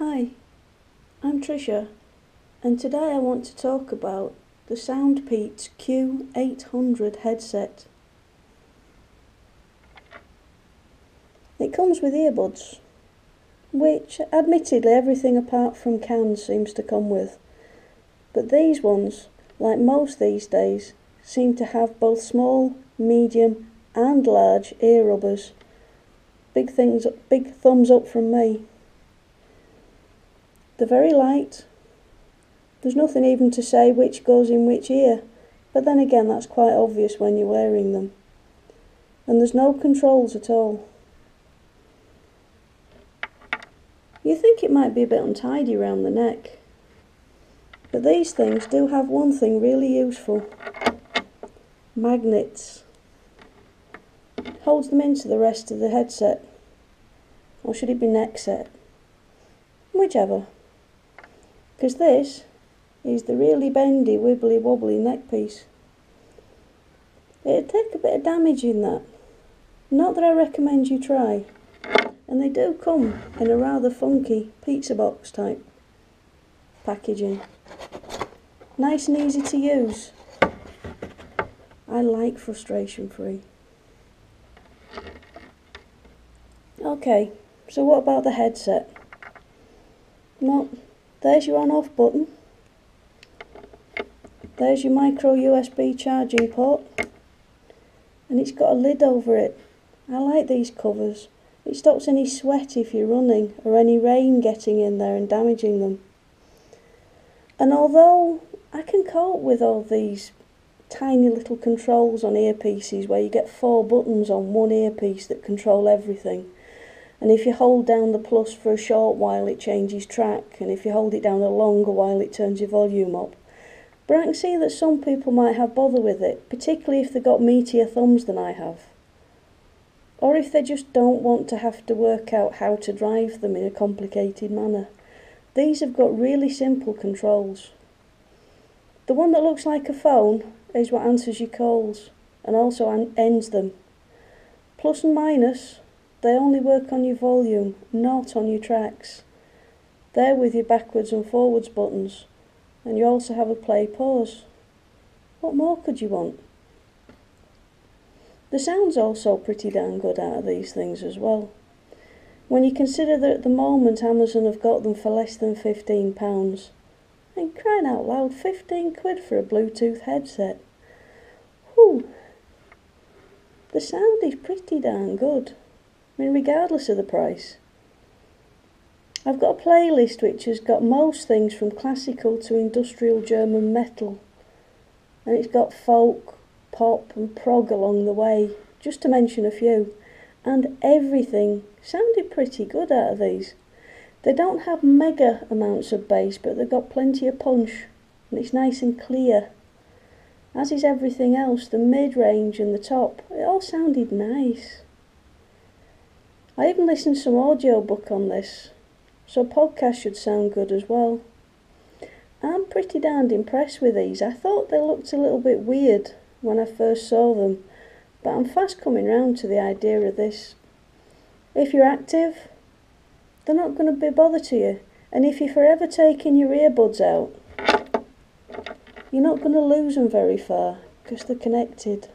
Hi, I'm Tricia, and today I want to talk about the Soundpeats Q800 headset. It comes with earbuds, which admittedly everything apart from cans seems to come with, but these ones, like most these days, seem to have both small, medium and large ear rubbers. Big thumbs up from me. They're very light. There's nothing even to say which goes in which ear, but then again that's quite obvious when you're wearing them. And there's no controls at all. You think it might be a bit untidy around the neck, but these things do have one thing really useful. Magnets. Holds them into the rest of the headset. Or should it be neck set? Whichever. Because this is the really bendy, wibbly wobbly neck piece. It'd take a bit of damage in that. Not that I recommend you try. And they do come in a rather funky pizza box type packaging. Nice and easy to use. I like frustration free. Okay, so what about the headset? Well, there's your on-off button. There's your micro USB charging port. And it's got a lid over it. I like these covers. It stops any sweat if you're running or any rain getting in there and damaging them. And although I can cope with all these tiny little controls on earpieces where you get 4 buttons on one earpiece that control everything, and if you hold down the plus for a short while it changes track, and if you hold it down a longer while it turns your volume up. But I can see that some people might have bother with it, particularly if they've got meatier thumbs than I have. Or if they just don't want to have to work out how to drive them in a complicated manner. These have got really simple controls. The one that looks like a phone is what answers your calls and also ends them. Plus and minus, they only work on your volume, not on your tracks. They're with your backwards and forwards buttons, and you also have a play pause. What more could you want? The sound's also pretty damn good out of these things as well. When you consider that at the moment Amazon have got them for less than £15. And crying out loud, 15 quid for a Bluetooth headset. Whew. The sound is pretty darn good. I mean, regardless of the price. I've got a playlist which has got most things from classical to industrial German metal. And it's got folk, pop and prog along the way, just to mention a few. And everything sounded pretty good out of these. They don't have mega amounts of bass, but they've got plenty of punch. And it's nice and clear. As is everything else, the mid-range and the top, it all sounded nice. I even listened to some audiobook on this, so a podcast should sound good as well. I'm pretty darned impressed with these. I thought they looked a little bit weird when I first saw them, but I'm fast coming round to the idea of this. If you're active, they're not going to be a bother to you, and if you're forever taking your earbuds out, you're not going to lose them very far, because they're connected.